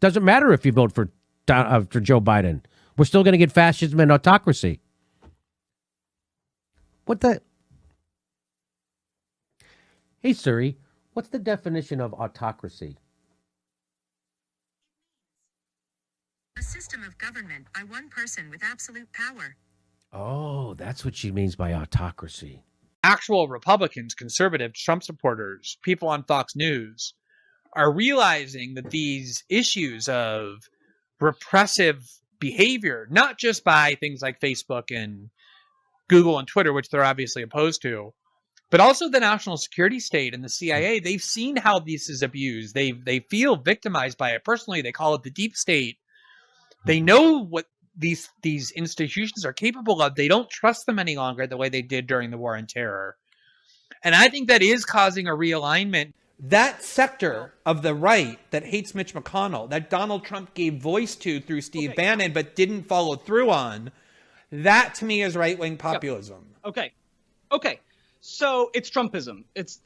Doesn't matter if you vote for Joe Biden. We're still going to get fascism and autocracy. What the? Hey, Siri, what's the definition of autocracy? A system of government by one person with absolute power. Oh, that's what she means by autocracy. Actual Republicans, conservatives, Trump supporters, people on Fox News are realizing that these issues of repressive behavior, not just by things like Facebook and Google and Twitter, which they're obviously opposed to, but also the national security state and the CIA, they've seen how this is abused. They feel victimized by it personally. They call it the deep state. They know what these institutions are capable of. They don't trust them any longer the way they did during the War on Terror. And I think that is causing a realignment. That sector of the right that hates Mitch McConnell, that Donald Trump gave voice to through Steve Bannon but didn't follow through on, that to me is right-wing populism. Okay. So it's Trumpism. It's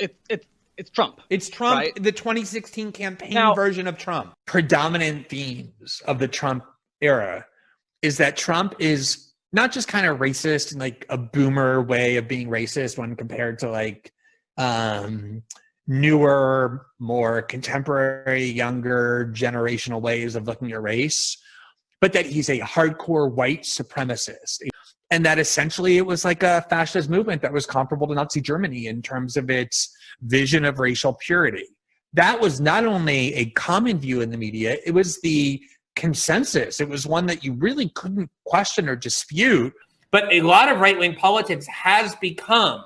Trump. It's Trump, right? The 2016 campaign version of Trump. Predominant themes of the Trump era is that Trump is not just kind of racist and like a boomer way of being racist when compared to like newer, more contemporary, younger generational ways of looking at race, but that he's a hardcore white supremacist. And that essentially it was like a fascist movement that was comparable to Nazi Germany in terms of its vision of racial purity. That was not only a common view in the media, it was the consensus. It was one that you really couldn't question or dispute. But a lot of right-wing politics has become,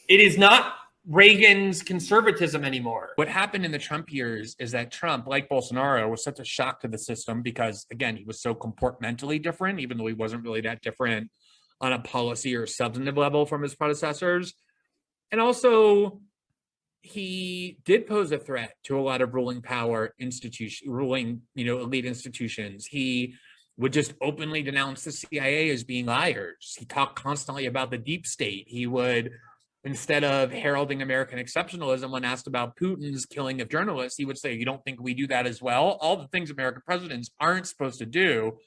it is not Reagan's conservatism anymore. What happened in the Trump years is that Trump, like Bolsonaro, was such a shock to the system because, again, he was so comportmentally different, even though he wasn't really that different on a policy or substantive level from his predecessors. And also, he did pose a threat to a lot of ruling power elite institutions. He would just openly denounce the CIA as being liars. He talked constantly about the deep state. He would, instead of heralding American exceptionalism when asked about Putin's killing of journalists, he would say, "You don't think we do that as well?" All the things American presidents aren't supposed to do.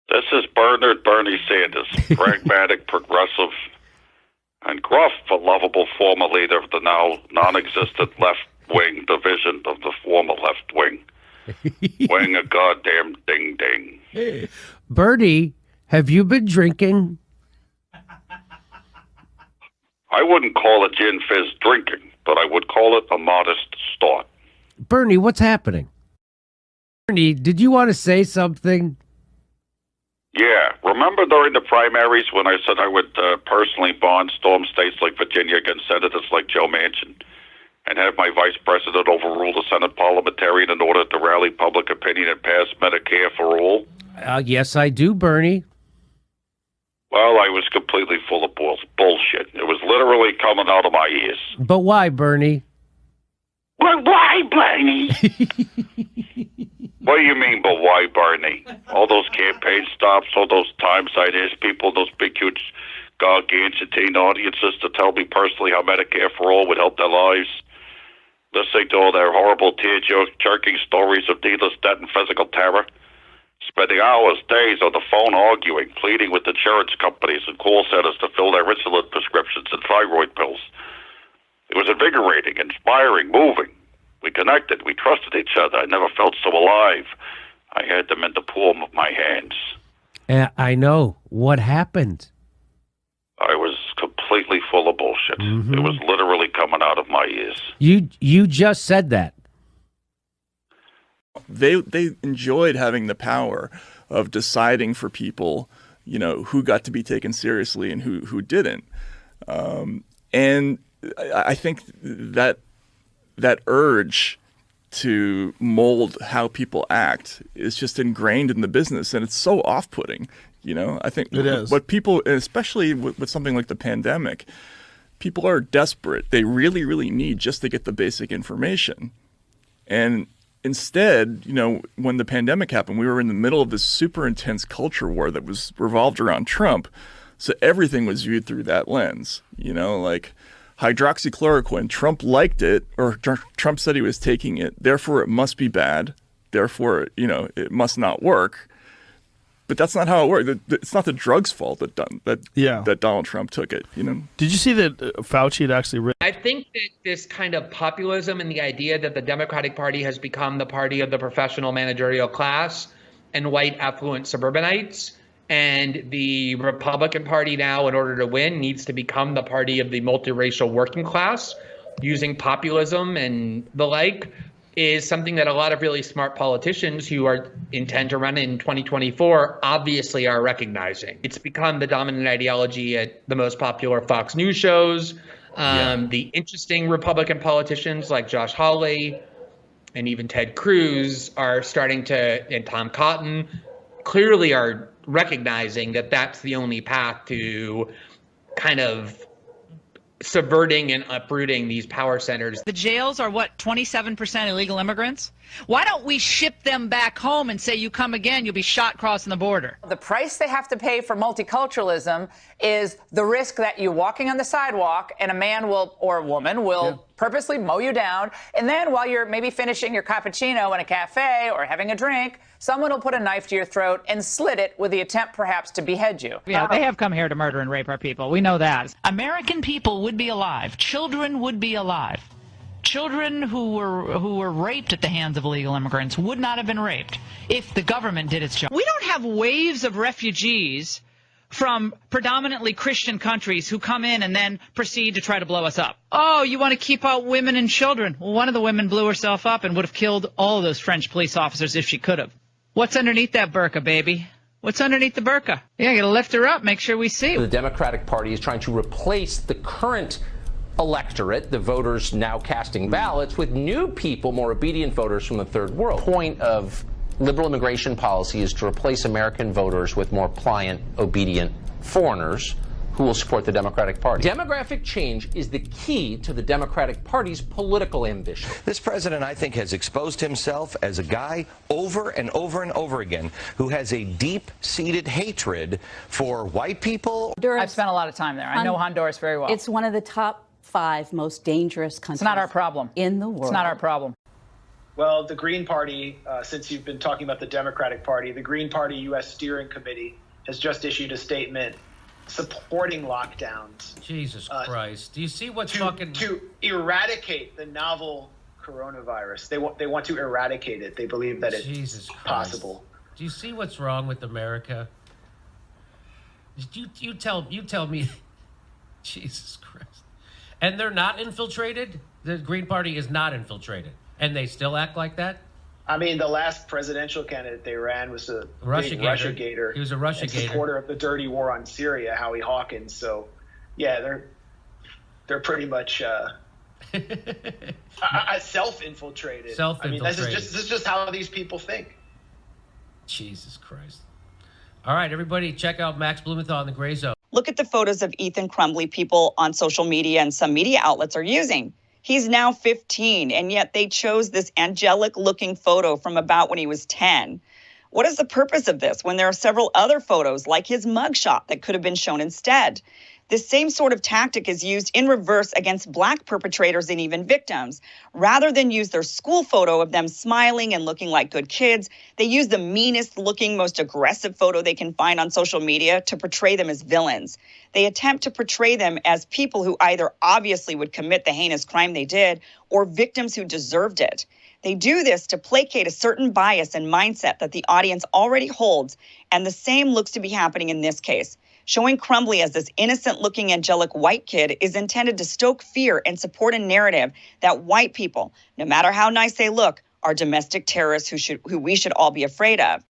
This is Bernie Sanders, pragmatic, progressive, and gruff, but lovable former leader of the now non-existent left-wing division of the former left wing. Wing a goddamn ding-ding. Bernie, have you been drinking? I wouldn't call it gin fizz drinking, but I would call it a modest start. Bernie, what's happening? Bernie, did you want to say something? Yeah, remember during the primaries when I said I would personally barnstorm states like Virginia against senators like Joe Manchin and have my vice president overrule the Senate parliamentarian in order to rally public opinion and pass Medicare for all? Yes, I do, Bernie. Well, I was completely full of bullshit. It was literally coming out of my ears. But why, Bernie? But why, Bernie? What do you mean, but why, Bernie? All those campaign stops, all those times I'd ask people, those big, huge, gargantuan audiences to tell me personally how Medicare for all would help their lives. Listening to all their horrible, tear-jerking stories of needless death and physical terror. Spending hours, days on the phone arguing, pleading with insurance companies and call centers to fill their insulin prescriptions and thyroid pills. It was invigorating, inspiring, moving. We connected. We trusted each other. I never felt so alive. I had them in the palm of my hands. I know. What happened? I was completely full of bullshit. Mm-hmm. It was literally coming out of my ears. You just said that. They enjoyed having the power of deciding for people, you know, who got to be taken seriously and who didn't. And I think that urge to mold how people act is just ingrained in the business, and it's so off-putting. You know, I think it is. What people, especially with something like the pandemic, people are desperate. They really, really need just to get the basic information. And instead, you know, when the pandemic happened, we were in the middle of this super intense culture war that was revolved around Trump. So everything was viewed through that lens, you know, like hydroxychloroquine. Trump liked it, or Trump said he was taking it. Therefore, it must be bad. therefore, it must not work. But that's not how it worked. It's not the drugs' fault that Donald Trump took it. Did you see that Fauci had actually written? I think that this kind of populism and the idea that the Democratic Party has become the party of the professional managerial class and white affluent suburbanites, and the Republican Party now, in order to win, needs to become the party of the multiracial working class, using populism and the like, is something that a lot of really smart politicians who intend to run in 2024 obviously are recognizing. It's become the dominant ideology at the most popular Fox News shows. The interesting Republican politicians like Josh Hawley and even Ted Cruz are starting to, and Tom Cotton, clearly are recognizing that that's the only path to kind of subverting and uprooting these power centers. The jails are what, 27% illegal immigrants? Why don't we ship them back home and say, you come again, you'll be shot crossing the border? The price they have to pay for multiculturalism is the risk that you're walking on the sidewalk and a man will, or a woman will purposely mow you down. And then while you're maybe finishing your cappuccino in a cafe or having a drink, someone will put a knife to your throat and slit it with the attempt perhaps to behead you. Yeah, they have come here to murder and rape our people. We know that. American people would be alive. Children would be alive. Children who were raped at the hands of illegal immigrants would not have been raped if the government did its job. We don't have waves of refugees from predominantly Christian countries who come in and then proceed to try to blow us up. Oh, you want to keep out women and children? Well, one of the women blew herself up and would have killed all of those French police officers if she could have. What's underneath that burqa, baby? What's underneath the burqa? Yeah, you gotta lift her up, make sure we see. The Democratic Party is trying to replace the current electorate, the voters now casting ballots, with new people, more obedient voters from the third world. The point of liberal immigration policy is to replace American voters with more pliant, obedient foreigners who will support the Democratic Party. Demographic change is the key to the Democratic Party's political ambition. This president, I think, has exposed himself as a guy over and over and over again who has a deep-seated hatred for white people. I've spent a lot of time there. I know Honduras very well. It's one of the top 5 most dangerous countries. It's not our problem. In the world. It's not our problem. Well, the Green Party, since you've been talking about the Democratic Party, the Green Party U.S. Steering Committee has just issued a statement supporting lockdowns. Jesus Christ. Do you see what's to eradicate the novel coronavirus. They want to eradicate it. They believe that it's possible. Do you see what's wrong with America? You tell me. Jesus Christ. And they're not infiltrated? The Green Party is not infiltrated. And they still act like that? I mean, the last presidential candidate they ran was a big Russiagator. He was a Russiagator. Supporter of the dirty war on Syria, Howie Hawkins. So, yeah, they're pretty much self-infiltrated. I mean, this is just how these people think. Jesus Christ. All right, everybody, check out Max Blumenthal in the Gray Zone. Look at the photos of Ethan Crumbley people on social media and some media outlets are using. He's now 15, and yet they chose this angelic-looking photo from about when he was 10. What is the purpose of this when there are several other photos, like his mugshot, that could have been shown instead? This same sort of tactic is used in reverse against Black perpetrators and even victims. Rather than use their school photo of them smiling and looking like good kids, they use the meanest-looking, most aggressive photo they can find on social media to portray them as villains. They attempt to portray them as people who either obviously would commit the heinous crime they did or victims who deserved it. They do this to placate a certain bias and mindset that the audience already holds, and the same looks to be happening in this case. Showing Crumbley as this innocent-looking angelic white kid is intended to stoke fear and support a narrative that white people, no matter how nice they look, are domestic terrorists who we should all be afraid of.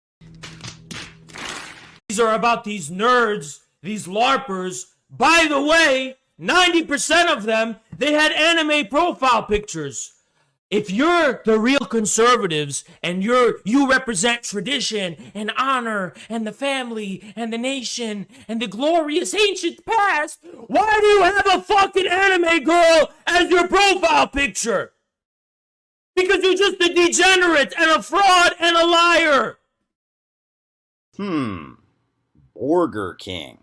These are about these nerds, these LARPers. By the way, 90% of them, they had anime profile pictures. If you're the real conservatives and you represent tradition and honor and the family and the nation and the glorious ancient past, why do you have a fucking anime girl as your profile picture? Because you're just a degenerate and a fraud and a liar. Burger King.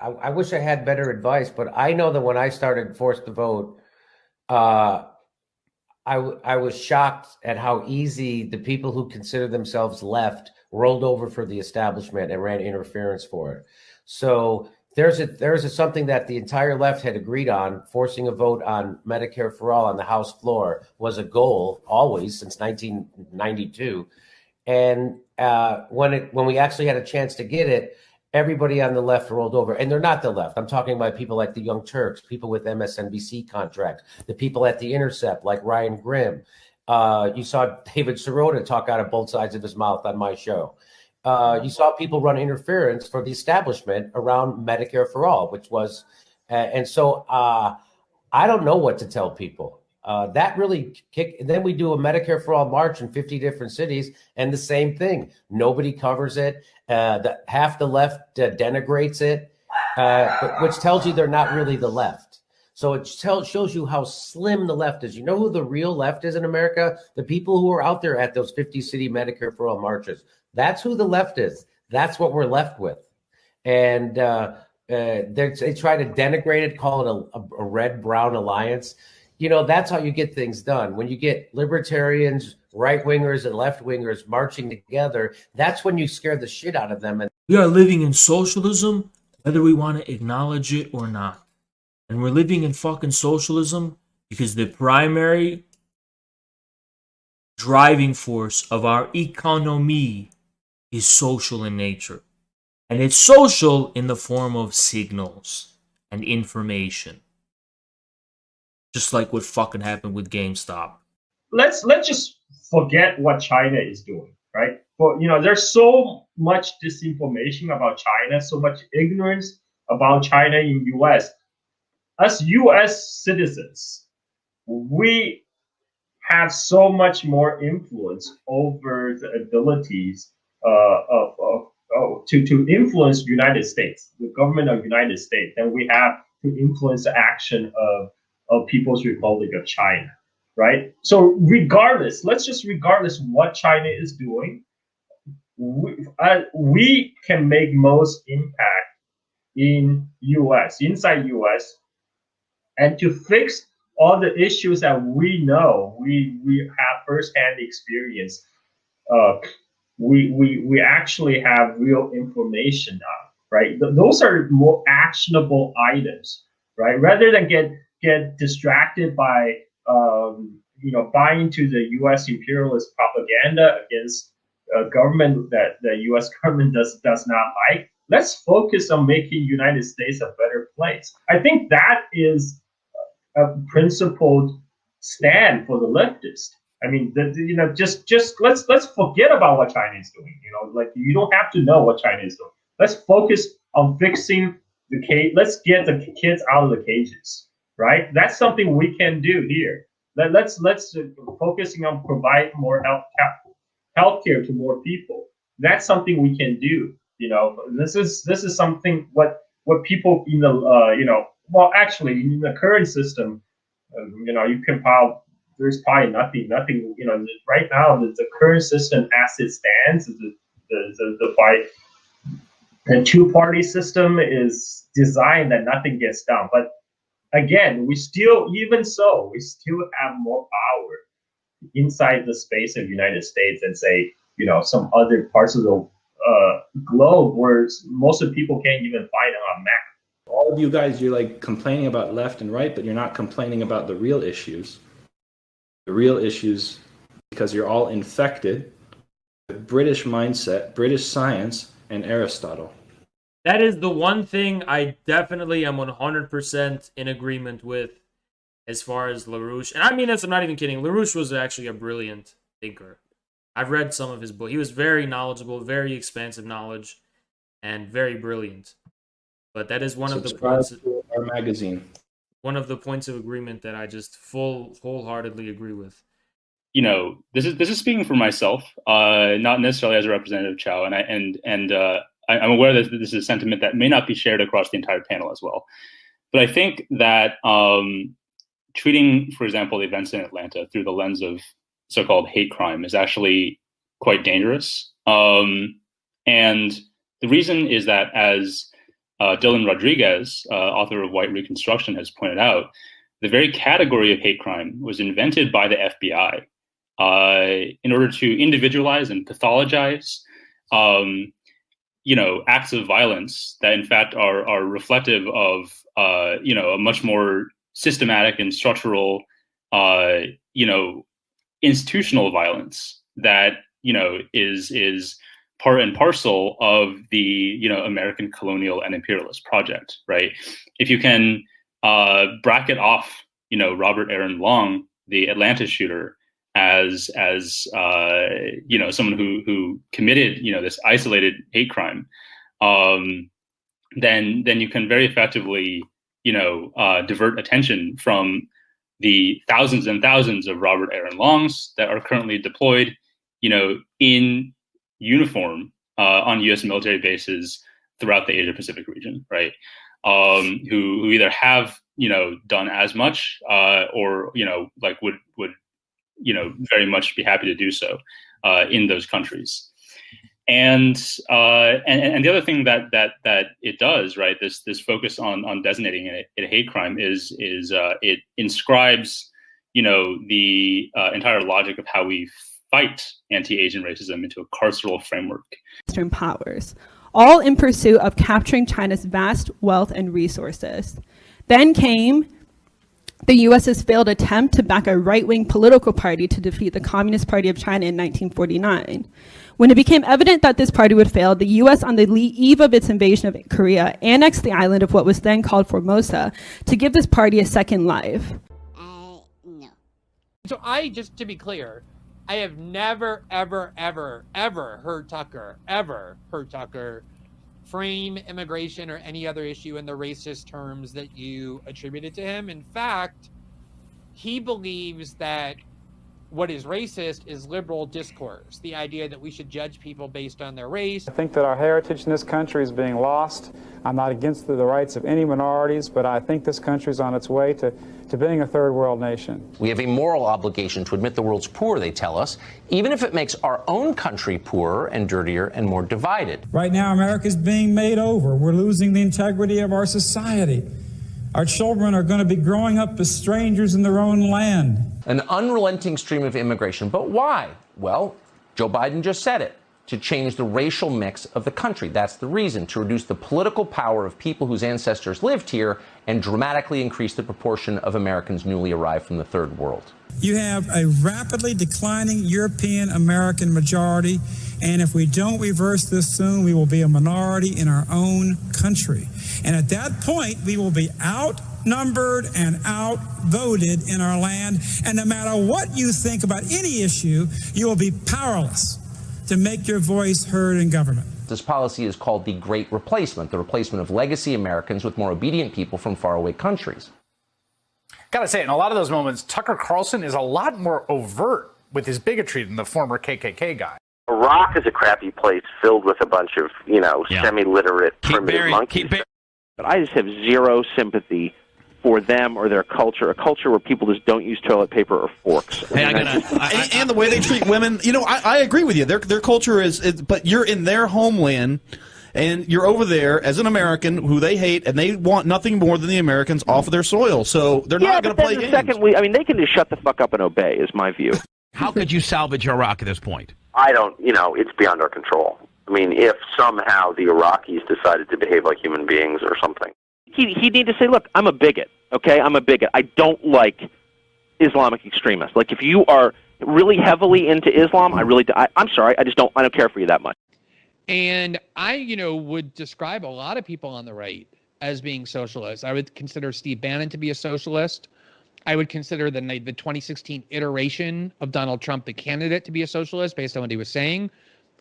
I wish I had better advice, but I know that when I started Forced to Vote, I I was shocked at how easy the people who consider themselves left rolled over for the establishment and ran interference for it. So there's something that the entire left had agreed on. Forcing a vote on Medicare for all on the House floor was a goal always since 1992. And when we actually had a chance to get it, everybody on the left rolled over. And they're not the left. I'm talking about people like the Young Turks, people with MSNBC contracts, the people at The Intercept like Ryan Grimm. You saw David Sirota talk out of both sides of his mouth on my show. You saw people run interference for the establishment around Medicare for all, which was, and so I don't know what to tell people. That really kicked. Then we do a Medicare for all march in 50 different cities, and the same thing. Nobody covers it. Half the left denigrates it, which tells you they're not really the left. So it shows you how slim the left is. You know who the real left is in America? The people who are out there at those 50 city Medicare for all marches. That's who the left is. That's what we're left with. And they try to denigrate it, call it a red-brown alliance. You know, that's how you get things done. When you get libertarians, right-wingers, and left-wingers marching together, that's when you scare the shit out of them. We are living in socialism, whether we want to acknowledge it or not. And we're living in fucking socialism because the primary driving force of our economy is social in nature. And it's social in the form of signals and information. Just like what fucking happened with GameStop. Let's just forget what China is doing, right? But there's so much disinformation about China, so much ignorance about China in US. As US citizens, we have so much more influence over the abilities to influence United States, the government of United States, than we have to influence the action of People's Republic of China, right? So regardless what China is doing, we can make most impact inside US, and to fix all the issues that we know, we have firsthand experience. We actually have real information on, right? Those are more actionable items, right? Rather than get distracted by buying to the U.S. imperialist propaganda against a government that the U.S. government does not like. Let's focus on making United States a better place. I think that is a principled stand for the leftist. I mean, just let's forget about what China is doing. You don't have to know what China is doing. Let's focus on fixing the cage. Let's get the kids out of the cages, right? That's something we can do here. Let's focusing on provide more healthcare to more people. That's something we can do. This is something what people in the actually in the current system, you can there's probably nothing. Right now the current system as it stands, the two-party system is designed that nothing gets done. But again, we still have more power inside the space of United States than say some other parts of the globe where most of the people can't even find it on a map. All of you guys, you're like complaining about left and right, but you're not complaining about the real issues. The real issues, because you're all infected with British mindset, British science, and Aristotle. That is the one thing I definitely am 100% in agreement with as far as LaRouche. And I mean this, I'm not even kidding. LaRouche was actually a brilliant thinker. I've read some of his books. He was very knowledgeable, very expansive knowledge, and very brilliant. But that is one of the points to our magazine. One of the points of agreement that I just wholeheartedly agree with. This is speaking for myself, not necessarily as a representative of Chow, and I'm aware that this is a sentiment that may not be shared across the entire panel as well. But I think that treating, for example, the events in Atlanta through the lens of so-called hate crime is actually quite dangerous. And the reason is that, as Dylan Rodriguez, author of White Reconstruction, has pointed out, the very category of hate crime was invented by the FBI in order to individualize and pathologize, acts of violence that in fact are reflective of, a much more systematic and structural, institutional violence that, is part and parcel of the, American colonial and imperialist project, right? If you can bracket off, Robert Aaron Long, the Atlanta shooter, as someone who committed, this isolated hate crime, then you can very effectively, divert attention from the thousands and thousands of Robert Aaron Longs that are currently deployed, in uniform on U.S. military bases throughout the Asia Pacific region, right? Who either have done as much or would very much be happy to do so in those countries. And the other thing that it does, right, this focus on designating it a hate crime is it inscribes the entire logic of how we fight anti-Asian racism into a carceral framework. Western powers, all in pursuit of capturing China's vast wealth and resources. Then came the US's failed attempt to back a right-wing political party to defeat the Communist Party of China in 1949. When it became evident that this party would fail, the US, on the eve of its invasion of Korea, annexed the island of what was then called Formosa to give this party a second life. No. So just to be clear, I have never, ever, ever, ever heard Tucker frame immigration or any other issue in the racist terms that you attributed to him. In fact, he believes that what is racist is liberal discourse, the idea that we should judge people based on their race. I think that our heritage in this country is being lost. I'm not against the rights of any minorities, but I think this country is on its way to being a third world nation. We have a moral obligation to admit the world's poor, they tell us, even if it makes our own country poorer and dirtier and more divided. Right now, America is being made over. We're losing the integrity of our society. Our children are going to be growing up as strangers in their own land. An unrelenting stream of immigration. But why? Well, Joe Biden just said it. To change the racial mix of the country. That's the reason. To reduce the political power of people whose ancestors lived here and dramatically increase the proportion of Americans newly arrived from the third world. You have a rapidly declining European American majority, and if we don't reverse this soon, we will be a minority in our own country. And at that point, we will be outnumbered and outvoted in our land, and no matter what you think about any issue, you will be powerless to make your voice heard in government. This policy is called the Great Replacement, the replacement of legacy Americans with more obedient people from faraway countries. Gotta say, in a lot of those moments, Tucker Carlson is a lot more overt with his bigotry than the former KKK guy. Iraq is a crappy place filled with a bunch of, semi-literate primitive monkeys. But I just have zero sympathy for them or their culture, a culture where people just don't use toilet paper or forks. And the way they treat women, I agree with you. Their culture is, but you're in their homeland, and you're over there as an American who they hate, and they want nothing more than the Americans off of their soil. So they're not going to play games. They can just shut the fuck up and obey, is my view. How could you salvage Iraq at this point? I don't, it's beyond our control. I mean, if somehow the Iraqis decided to behave like human beings or something. He'd need to say, look, I'm a bigot, okay? I'm a bigot. I don't like Islamic extremists. Like, if you are really heavily into Islam, I'm sorry, I don't care for you that much. And I, would describe a lot of people on the right as being socialists. I would consider Steve Bannon to be a socialist. I would consider the 2016 iteration of Donald Trump, the candidate, to be a socialist based on what he was saying.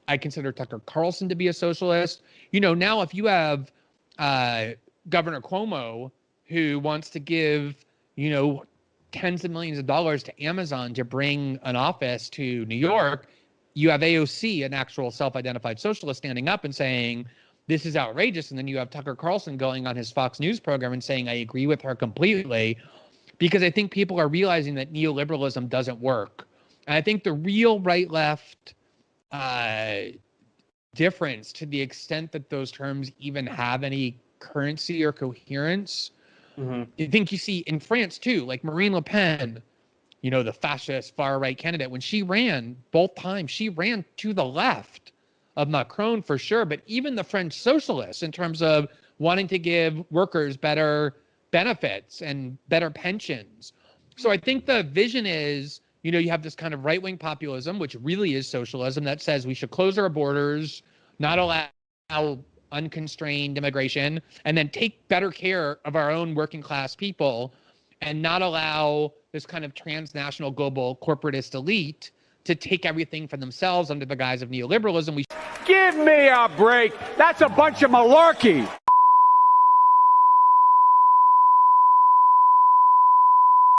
I consider Tucker Carlson to be a socialist. Now if you have Governor Cuomo, who wants to give, tens of millions of dollars to Amazon to bring an office to New York, you have AOC, an actual self-identified socialist, standing up and saying, this is outrageous. And then you have Tucker Carlson going on his Fox News program and saying, I agree with her completely, because I think people are realizing that neoliberalism doesn't work. And I think the real right-left difference, to the extent that those terms even have any currency or coherence, I think you see in France too, like Marine Le Pen, you know, the fascist far-right candidate, when she ran both times, she ran to the left of Macron for sure, but even the French socialists in terms of wanting to give workers better benefits and better pensions. So I think the vision is, you know, you have this kind of right-wing populism, which really is socialism, that says we should close our borders, not allow unconstrained immigration, and then take better care of our own working class people and not allow this kind of transnational global corporatist elite to take everything for themselves under the guise of neoliberalism. Give me a break. That's a bunch of malarkey.